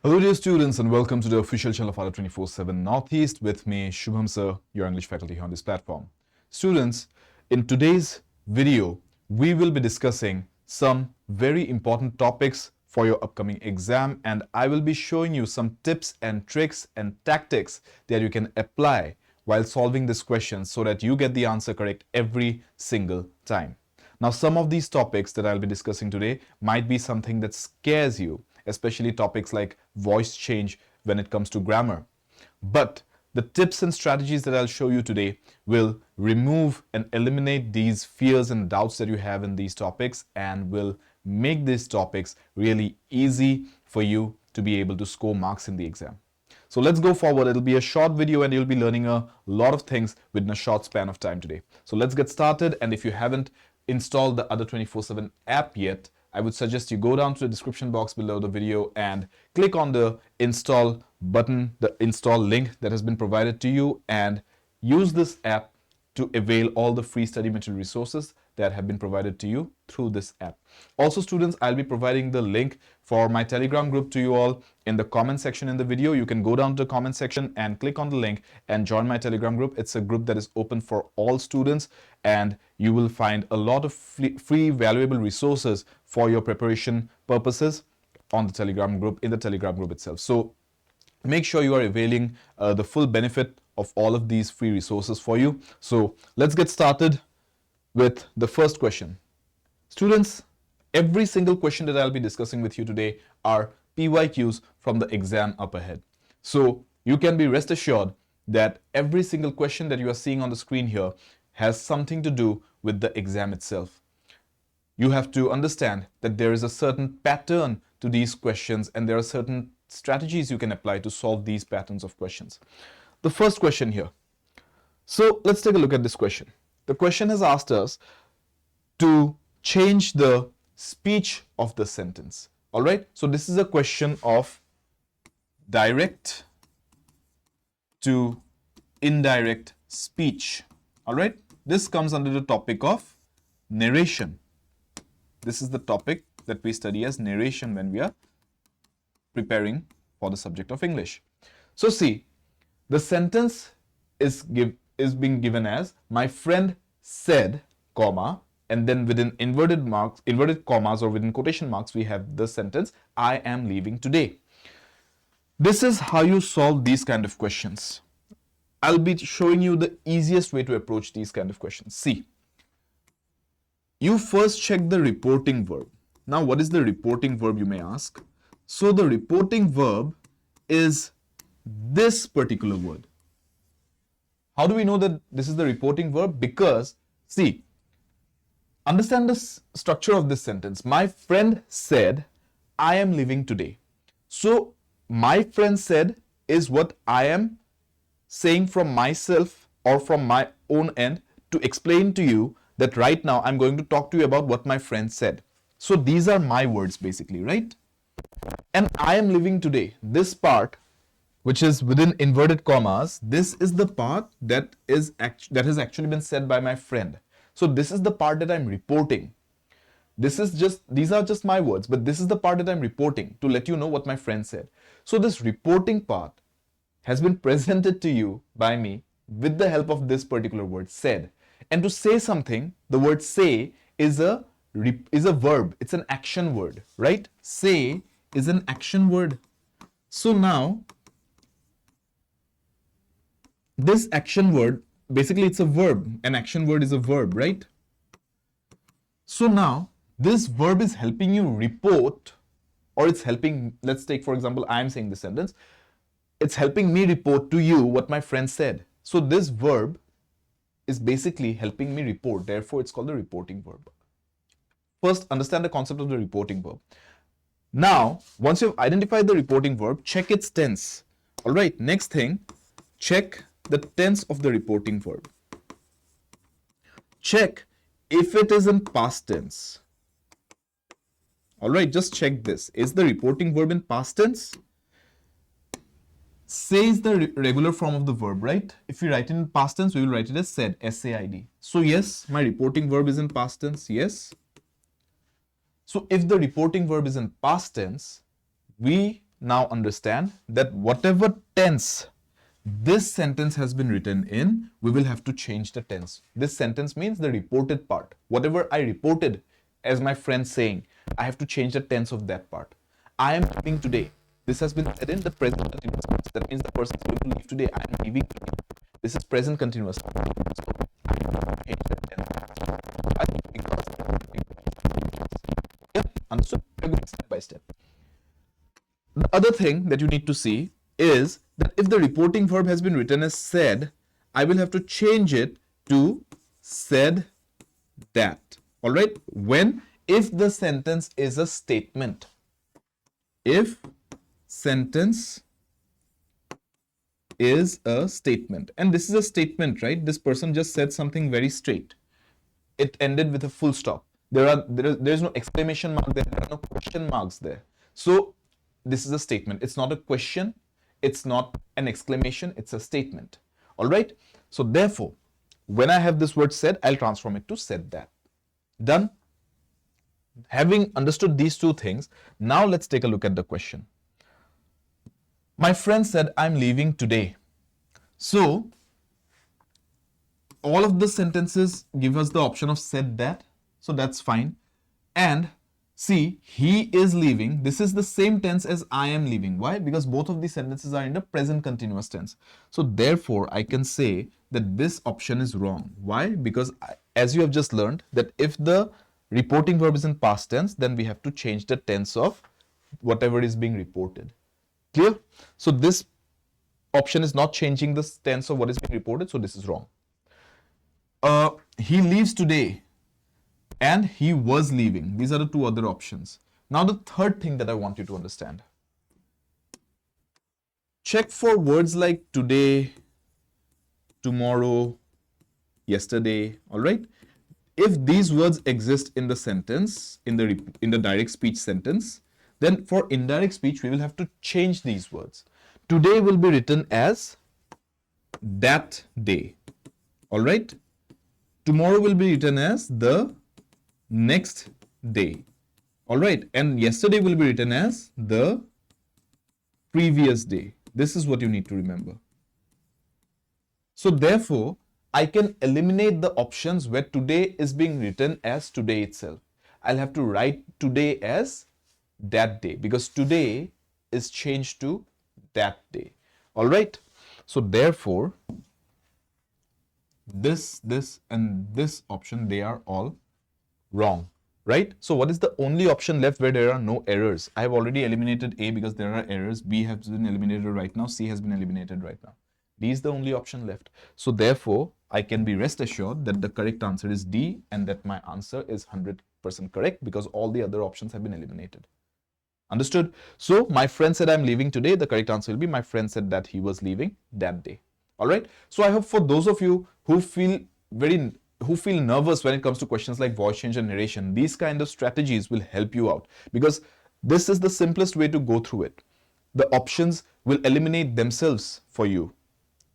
Hello dear students and welcome to the official channel of ADA 24/7 Northeast with me, Subhvam Sir, your English faculty here on this platform. Students, in today's video, we will be discussing some very important topics for your upcoming exam, and I will be showing you some tips and tricks and tactics that you can apply while solving this question so that you get the answer correct every single time. Now, some of these topics that I'll be discussing today might be something that scares you, especially topics like voice change when it comes to grammar. But the tips and strategies that I'll show you today will remove and eliminate these fears and doubts that you have in these topics and will make these topics really easy for you to be able to score marks in the exam. So let's go forward. It'll be a short video and you'll be learning a lot of things within a short span of time today. So let's get started, and if you haven't installed the ADA 24/7 app yet, I would suggest you go down to the description box below the video and click on the install button, the install link that has been provided to you, and use this app to avail all the free study material resources that have been provided to you through this app. Also, students, I'll be providing the link for my Telegram group to you all in the comment section in the video. You can go down to the comment section and click on the link and join my Telegram group. It's a group that is open for all students, and you will find a lot of free valuable resources for your preparation purposes on the Telegram group, in the Telegram group itself. So make sure you are availing the full benefit of all of these free resources for you. So let's get started with the first question. Students, every single question that I'll be discussing with you today are PYQs from the exam up ahead. So you can be rest assured that every single question that you are seeing on the screen here has something to do with the exam itself. You have to understand that there is a certain pattern to these questions and there are certain strategies you can apply to solve these patterns of questions. The first question here. So let's take a look at this question. The question has asked us to change the speech of the sentence. All right. So this is a question of direct to indirect speech. All right. This comes under the topic of narration. This is the topic that we study as narration when we are preparing for the subject of English. So see, the sentence is being given as my friend said, comma, and then within inverted commas or within quotation marks, we have the sentence, I am leaving today. This is how you solve these kind of questions. I'll be showing you the easiest way to approach these kind of questions. See, you first check the reporting verb. Now, what is the reporting verb, you may ask? So the reporting verb is this particular word. How do we know that this is the reporting verb? Because, see, understand the structure of this sentence. My friend said, I am leaving today. So, my friend said is what I am saying from myself or from my own end to explain to you that right now I'm going to talk to you about what my friend said. So, these are my words basically, right? And I am leaving today. This part, which is within inverted commas, this is the part that has actually been said by my friend. So this is the part that I'm reporting. These are just my words, but this is the part that I'm reporting to let you know what my friend said. So this reporting part has been presented to you by me with the help of this particular word, said. And to say something, the word say is a verb. It's an action word, right? Say is an action word. So now, this action word, basically it's a verb. An action word is a verb, right? So now, this verb is helping you report, or it's helping, let's take for example, I'm saying this sentence. It's helping me report to you what my friend said. So this verb is basically helping me report. Therefore, it's called the reporting verb. First, understand the concept of the reporting verb. Now, once you've identified the reporting verb, check its tense. All right, next thing, check the tense of the reporting verb. Check if it is in past tense. All right, just check this. Is the reporting verb in past tense? Say is the regular form of the verb, right? If we write it in past tense, we will write it as said, S-A-I-D. So yes, my reporting verb is in past tense, yes. So if the reporting verb is in past tense, we now understand that whatever tense this sentence has been written in, we will have to change the tense. This sentence means the reported part. Whatever I reported as my friend saying, I have to change the tense of that part. I am leaving today. This has been said in the present continuous tense. That means the person is going to leave today. I am leaving today. This is present continuous. So I have to change the tense. Yeah, understood? We're going step by step. The other thing that you need to see is that if the reporting verb has been written as said, I will have to change it to said that. All right? If the sentence is a statement. If sentence is a statement. And this is a statement, right? This person just said something very straight. It ended with a full stop. There is no exclamation mark there. There are no question marks there. So this is a statement. It's not a question. It's not an exclamation. It's a statement. All right. So therefore, when I have this word said, I'll transform it to said that. Done. Having understood these two things, now let's take a look at the question. My friend said, I'm leaving today. So all of the sentences give us the option of said that. So that's fine. And see, he is leaving. This is the same tense as I am leaving. Why? Because both of these sentences are in the present continuous tense. So therefore, I can say that this option is wrong. Why? Because as you have just learned that if the reporting verb is in past tense, then we have to change the tense of whatever is being reported. Clear? So this option is not changing the tense of what is being reported. So this is wrong. He leaves today. And he was leaving. These are the two other options. Now the third thing that I want you to understand. Check for words like today, tomorrow, yesterday, all right? If these words exist in the sentence, in the direct speech sentence, then for indirect speech, we will have to change these words. Today will be written as that day, all right? Tomorrow will be written as the next day, all right? And yesterday will be written as the previous day. This is what you need to remember. So therefore, I can eliminate the options where today is being written as today itself. I'll have to write today as that day because today is changed to that day, all right? So therefore, this, and this option, they are all wrong, right? So what is the only option left where there are no errors? I have already eliminated A because there are errors. B has been eliminated right now. C has been eliminated right now. D is the only option left. So therefore, I can be rest assured that the correct answer is D and that my answer is 100% correct because all the other options have been eliminated. Understood? So my friend said I'm leaving today. The correct answer will be my friend said that he was leaving that day. All right. So I hope for those of you who feel nervous when it comes to questions like voice change and narration, these kind of strategies will help you out because this is the simplest way to go through it. The options will eliminate themselves for you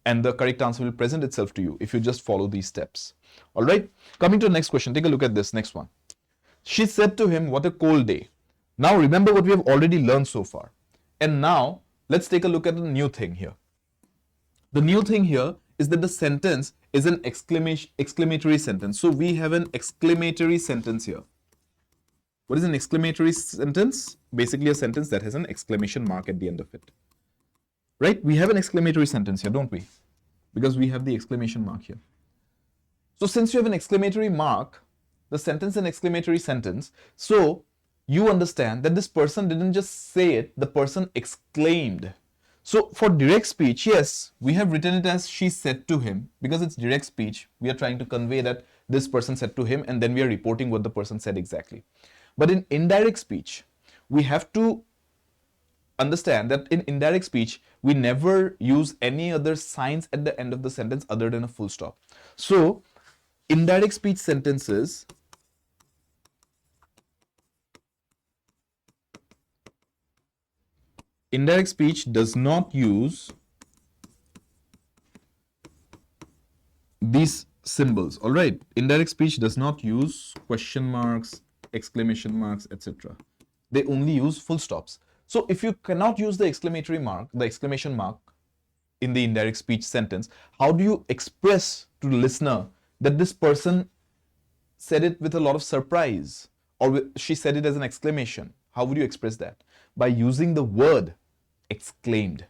and the correct answer will present itself to you if you just follow these steps. All right. Coming to the next question, take a look at this next one. She said to him, what a cold day. Now remember what we have already learned so far. And now let's take a look at the new thing here. The new thing here is that the sentence is an exclamatory sentence. So we have an exclamatory sentence here. What is an exclamatory sentence? Basically a sentence that has an exclamation mark at the end of it. Right? We have an exclamatory sentence here, don't we? Because we have the exclamation mark here. So since you have an exclamatory mark, the sentence is an exclamatory sentence. So you understand that this person didn't just say it, the person exclaimed. So for direct speech, yes, we have written it as she said to him because it's direct speech. We are trying to convey that this person said to him and then we are reporting what the person said exactly. But in indirect speech, we have to understand that in indirect speech, we never use any other signs at the end of the sentence other than a full stop. So indirect speech sentences indirect speech does not use these symbols, all right? Indirect speech does not use question marks, exclamation marks, etc. They only use full stops. So if you cannot use the exclamation mark in the indirect speech sentence, how do you express to the listener that this person said it with a lot of surprise, or she said it as an exclamation? How would you express that? By using the word exclaimed.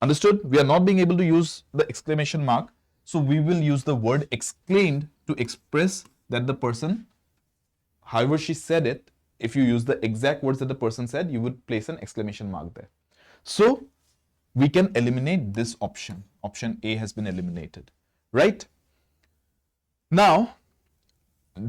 Understood? We are not being able to use the exclamation mark, so we will use the word exclaimed to express that the person, however she said it, if you use the exact words that the person said, you would place an exclamation mark there. So we can eliminate this option. Option A has been eliminated, right? Now,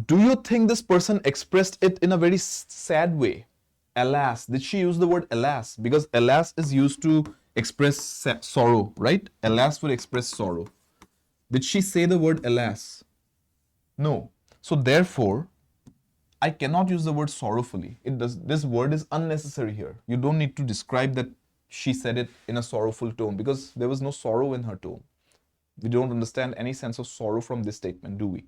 do you think this person expressed it in a very sad way? Alas. Did she use the word alas? Because alas is used to express sorrow, right? Alas would express sorrow. Did she say the word alas? No. So therefore, I cannot use the word sorrowfully. This word is unnecessary here. You don't need to describe that she said it in a sorrowful tone, because there was no sorrow in her tone. We don't understand any sense of sorrow from this statement, do we?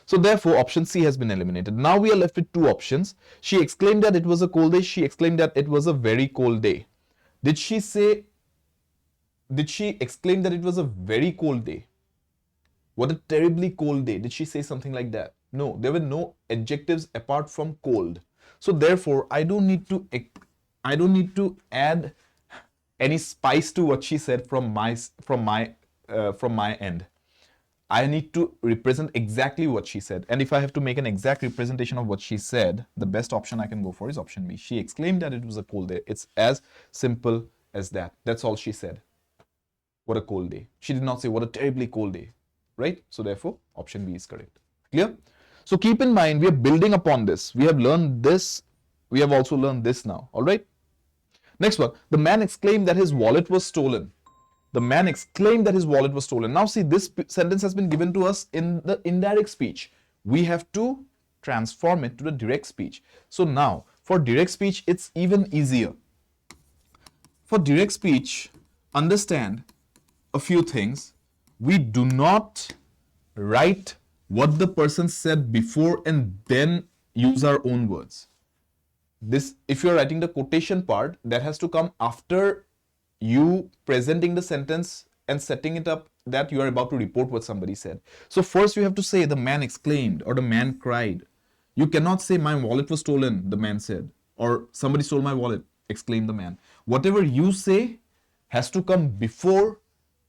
So therefore, option C has been eliminated. Now we are left with two options. She exclaimed that it was a cold day. She exclaimed that it was a very cold day. Did she exclaim that it was a very cold day? What a terribly cold day. Did she say something like that? No, there were no adjectives apart from cold. So therefore, I don't need to add any spice to what she said from my end. I need to represent exactly what she said. And if I have to make an exact representation of what she said, the best option I can go for is option B. She exclaimed that it was a cold day. It's as simple as that. That's all she said. What a cold day. She did not say what a terribly cold day, right? So therefore, option B is correct. Clear? So keep in mind, we are building upon this. We have learned this. We have also learned this now, all right? Next one, the man exclaimed that his wallet was stolen. The man exclaimed that his wallet was stolen. Now see, this sentence has been given to us in the indirect speech. We have to transform it to the direct speech. So now, for direct speech, it's even easier. For direct speech, understand a few things. We do not write what the person said before and then use our own words. This, if you're writing the quotation part, that has to come after you presenting the sentence and setting it up that you are about to report what somebody said. So first you have to say the man exclaimed or the man cried. You cannot say my wallet was stolen, the man said, or somebody stole my wallet, exclaimed the man. Whatever you say has to come before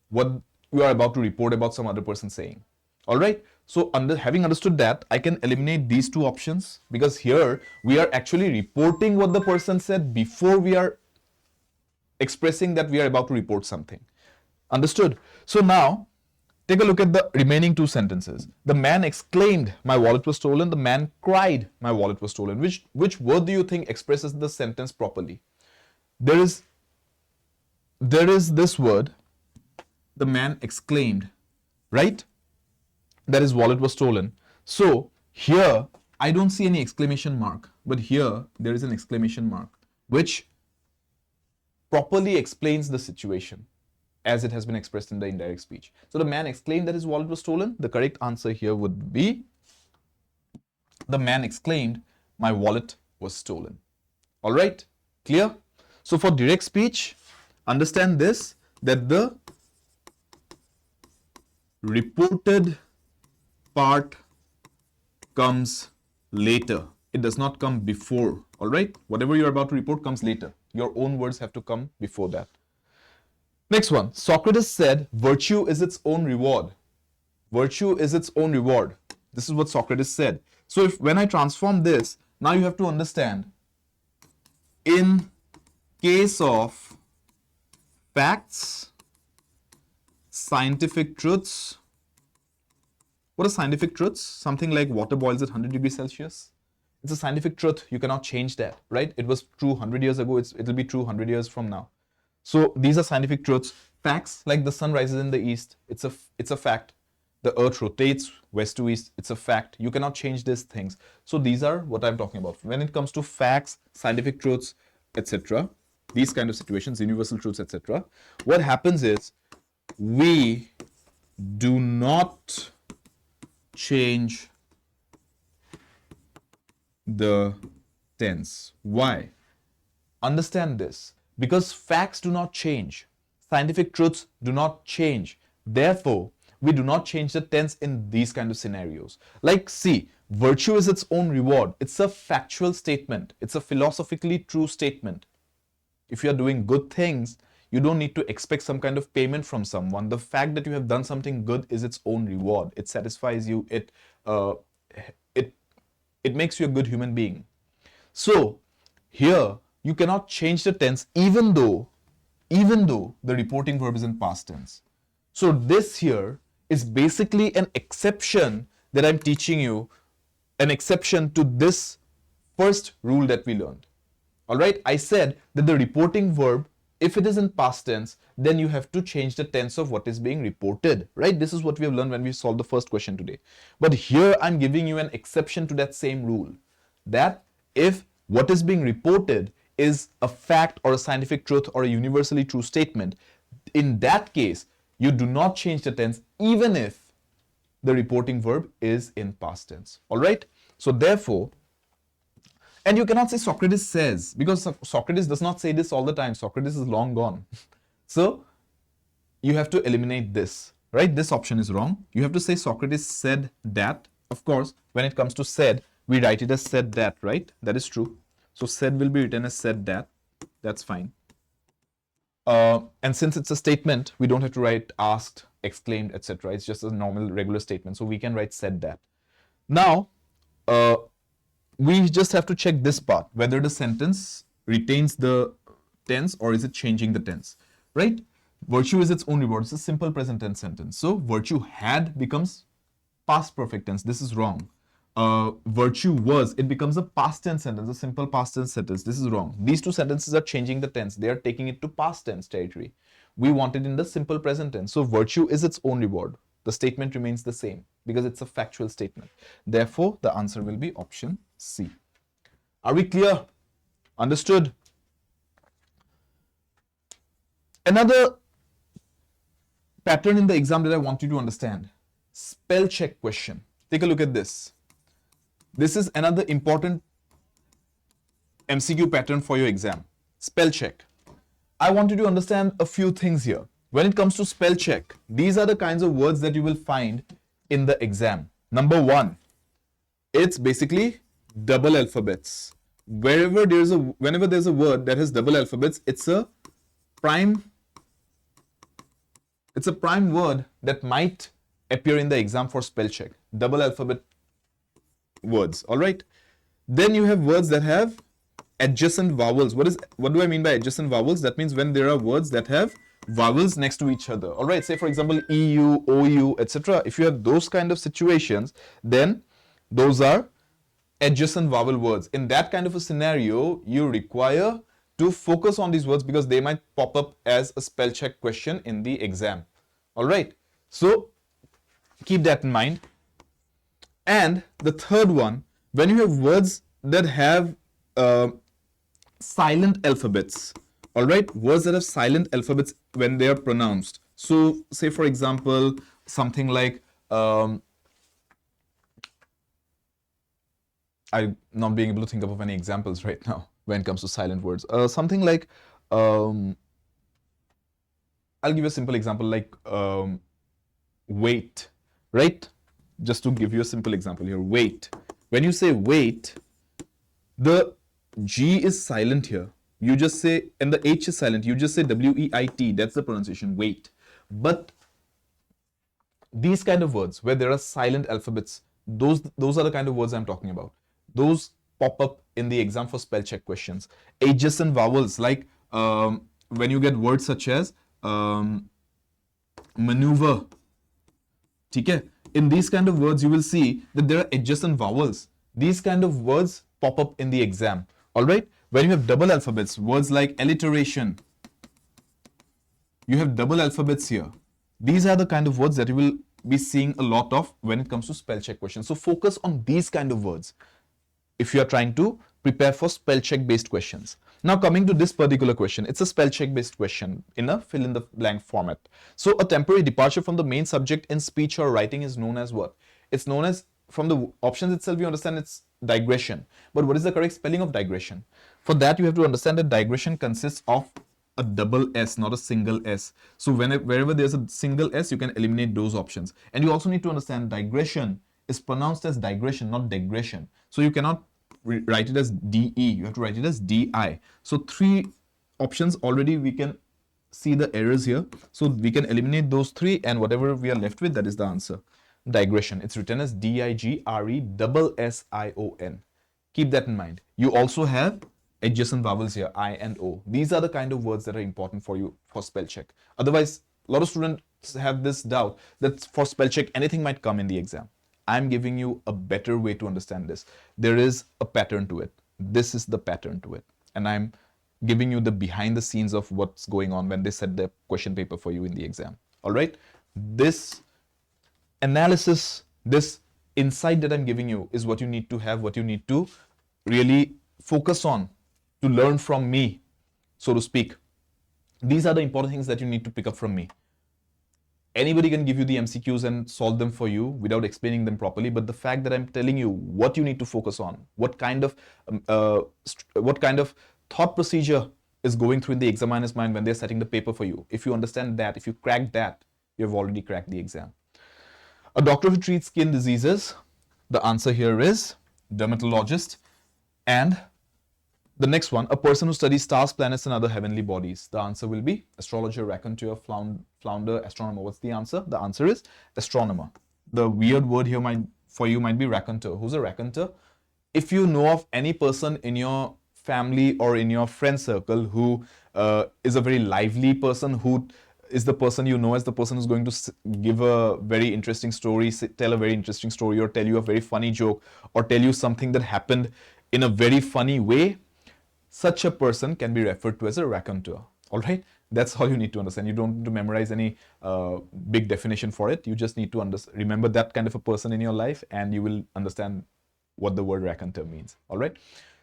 what you are about to report about some other person saying. All right. So having understood that, I can eliminate these two options, because here we are actually reporting what the person said before we are expressing that we are about to report something. Understood? So now, take a look at the remaining two sentences. The man exclaimed, my wallet was stolen. The man cried, my wallet was stolen. Which word do you think expresses the sentence properly? There is this word, the man exclaimed, right? That his wallet was stolen. So here, I don't see any exclamation mark, but here there is an exclamation mark, which properly explains the situation as it has been expressed in the indirect speech. So the man exclaimed that his wallet was stolen. The correct answer here would be, the man exclaimed, my wallet was stolen. All right, clear? So for direct speech, understand this, that the reported part comes later. It does not come before, all right? Whatever you're about to report comes later. Your own words have to come before that. Next one, Socrates said, virtue is its own reward. Virtue is its own reward. This is what Socrates said. So when I transform this, now you have to understand, in case of facts, scientific truths. What are scientific truths? Something like water boils at 100 degrees Celsius. It's a scientific truth. You cannot change that, right? It was true 100 years ago. It'll be true 100 years from now. So these are scientific truths. Facts, like the sun rises in the east. It's a fact. The earth rotates west to east. It's a fact. You cannot change these things. So these are what I'm talking about. When it comes to facts, scientific truths, etc., these kind of situations, universal truths, etc., what happens is we do not change the tense. Why? understand this, because facts do not change. Scientific truths do not change. Therefore, we do not change the tense in these kind of scenarios. Like, see, virtue is its own reward. It's a factual statement. It's a philosophically true statement. If you are doing good things, you don't need to expect some kind of payment from someone. The fact that you have done something good is its own reward. It satisfies you. It makes you a good human being. So here you cannot change the tense even though the reporting verb is in past tense. So this here is basically an exception that I'm teaching you, an exception to this first rule that we learned. All right, I said that the reporting verb, if it is in past tense, then you have to change the tense of what is being reported, right? This is what we have learned when we solved the first question today. But here I'm giving you an exception to that same rule, that if what is being reported is a fact or a scientific truth or a universally true statement, in that case, you do not change the tense even if the reporting verb is in past tense. All right? So therefore, and you cannot say Socrates says, because Socrates does not say this all the time. Socrates is long gone. So you have to eliminate this, right? This option is wrong. You have to say Socrates said that. Of course, when it comes to said, we write it as said that, right? That is true. So said will be written as said that. That's fine. And since it's a statement, we don't have to write asked, exclaimed, etc. It's just a normal regular statement. So we can write said that. Now, we just have to check this part, whether the sentence retains the tense or is it changing the tense, right? Virtue is its own reward. It's a simple present tense sentence. So virtue had becomes past perfect tense. This is wrong. Virtue was, it becomes a past tense sentence, a simple past tense sentence. This is wrong. These two sentences are changing the tense. They are taking it to past tense territory. We want it in the simple present tense. So virtue is its own reward. The statement remains the same because it's a factual statement. Therefore, the answer will be option C. Are we clear? Understood? Another pattern in the exam that I want you to understand. Spell check question. Take a look at this. This is another important MCQ pattern for your exam. Spell check. I want you to understand a few things here. When it comes to spell check, these are the kinds of words that you will find in the exam. Number one, it's basically double alphabets. Whenever there's a word that has double alphabets, it's a prime word that might appear in the exam for spell check. Double alphabet words. All right. Then you have words that have adjacent vowels. What do I mean by adjacent vowels? That means when there are words that have vowels next to each other. All right. Say for example, EU, OU, etc. If you have those kind of situations, then those are adjacent vowel words. In that kind of a scenario, you require to focus on these words because they might pop up as a spell check question in the exam. All right. So keep that in mind. And the third one, when you have words that have silent alphabets, all right, words that have silent alphabets when they are pronounced. So say for example, something like, I'm not being able to think of any examples right now when it comes to silent words. Something like, I'll give you a simple example like wait, right? Just to give you a simple example here, wait. When you say wait, the G is silent here. You just say, and the H is silent. You just say W-E-I-T. That's the pronunciation, wait. But these kind of words where there are silent alphabets, those are the kind of words I'm talking about. Those pop up in the exam for spell check questions. Adjacent vowels, like when you get words such as maneuver. Okay? In these kind of words, you will see that there are adjacent vowels. These kind of words pop up in the exam. All right? When you have double alphabets, words like alliteration, you have double alphabets here. These are the kind of words that you will be seeing a lot of when it comes to spell check questions. So focus on these kind of words if you are trying to prepare for spell check based questions. Now coming to this particular question, it's a spell check based question in a fill in the blank format. So a temporary departure from the main subject in speech or writing is known as what? It's known as, from the options itself you understand it's digression. But what is the correct spelling of digression? For that, you have to understand that digression consists of a double S, not a single S. So wherever there's a single S, you can eliminate those options. And you also need to understand digression is pronounced as digression, not digression. So you cannot write it as DE, you have to write it as DI. So three options already we can see the errors here. So we can eliminate those three, and whatever we are left with, that is the answer. Digression. It's written as DIGRESSION. Keep that in mind. You also have adjacent vowels here, I and O. These are the kind of words that are important for you for spell check. Otherwise, a lot of students have this doubt that for spell check, anything might come in the exam. I'm giving you a better way to understand this. There is a pattern to it. This is the pattern to it. And I'm giving you the behind the scenes of what's going on when they set the question paper for you in the exam. All right? This analysis, this insight that I'm giving you is what you need to have, what you need to really focus on to learn from me, so to speak. These are the important things that you need to pick up from me. Anybody can give you the MCQs and solve them for you without explaining them properly, but the fact that I'm telling you what you need to focus on, what kind of thought procedure is going through in the examiner's mind when they're setting the paper for you. If you understand that, if you crack that, you've already cracked the exam. A doctor who treats skin diseases, the answer here is dermatologist. And the next one, a person who studies stars, planets, and other heavenly bodies. The answer will be astrologer, raconteur, flounder, astronomer. What's the answer? The answer is astronomer. The weird word here for you might be raconteur. Who's a raconteur? If you know of any person in your family or in your friend circle who is a very lively person, who is the person you know as the person who's going to give a very interesting story, tell a very interesting story, or tell you a very funny joke, or tell you something that happened in a very funny way, such a person can be referred to as a raconteur. All right? That's all you need to understand. You don't need to memorize any big definition for it. You just need to remember that kind of a person in your life, and you will understand what the word raconteur means. All right?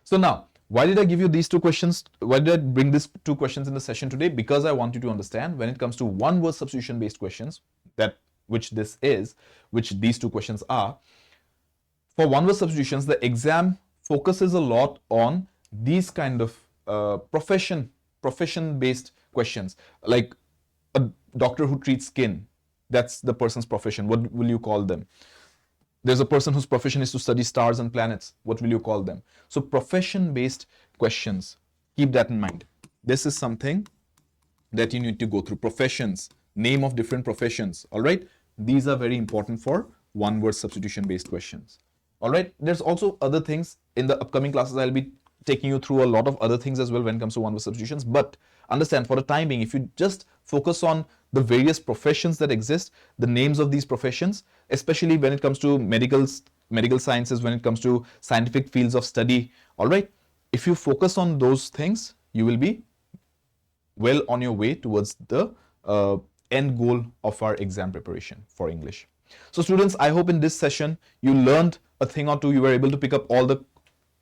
So now, why did I give you these two questions? Why did I bring these two questions in the session today? Because I want you to understand when it comes to one word substitution based questions, which these two questions are. For one word substitutions, the exam focuses a lot on these kind of profession based questions, like a doctor who treats skin. That's the person's profession. What will you call them? There's a person whose profession is to study stars and planets. What will you call them? So profession-based questions, keep that in mind. This is something that you need to go through. Professions, name of different professions, all right? These are very important for one-word substitution-based questions, all right? There's also other things. In the upcoming classes, I'll be taking you through a lot of other things as well when it comes to one-word substitutions. But understand, for the time being, if you just focus on the various professions that exist, the names of these professions, especially when it comes to medical sciences, when it comes to scientific fields of study, all right? If you focus on those things, you will be well on your way towards the end goal of our exam preparation for English. So students, I hope in this session, you learned a thing or two. You were able to pick up all the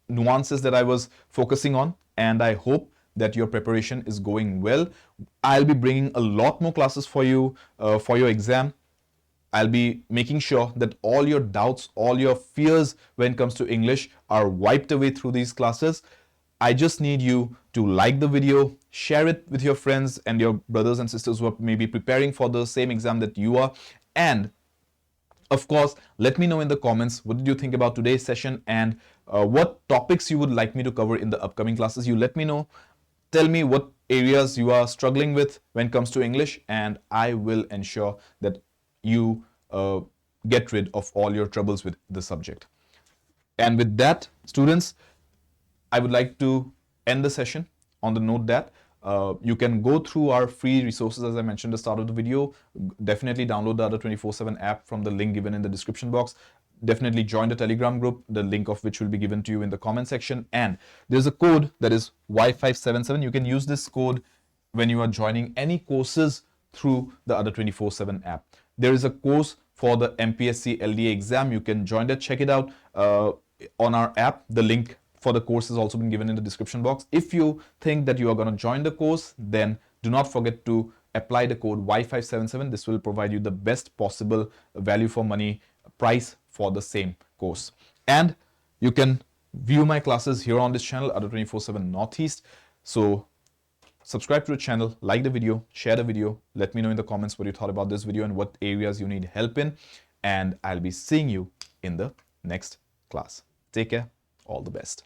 nuances that I was focusing on, and I hope that your preparation is going well. I'll be bringing a lot more classes for you for your exam. I'll be making sure that all your doubts, all your fears when it comes to English are wiped away through these classes. I just need you to like the video, share it with your friends and your brothers and sisters who are maybe preparing for the same exam that you are. And of course, let me know in the comments, what did you think about today's session, and what topics you would like me to cover in the upcoming classes. You let me know. Tell me what areas you are struggling with when it comes to English, and I will ensure that you get rid of all your troubles with the subject. And with that, students, I would like to end the session on the note that you can go through our free resources, as I mentioned at the start of the video. Definitely download the Other 24/7 app from the link given in the description box. Definitely join the Telegram group, the link of which will be given to you in the comment section. And there's a code that is Y577. You can use this code when you are joining any courses through the Other 24/7 app. There is a course for the MPSC LDA exam. You can join that, check it out on our app. The link for the course has also been given in the description box. If you think that you are going to join the course, then do not forget to apply the code Y577. This will provide you the best possible value for money price for the same course. And you can view my classes here on this channel, Ada 24/7 Northeast. So subscribe to the channel, like the video, share the video. Let me know in the comments what you thought about this video and what areas you need help in. And I'll be seeing you in the next class. Take care. All the best.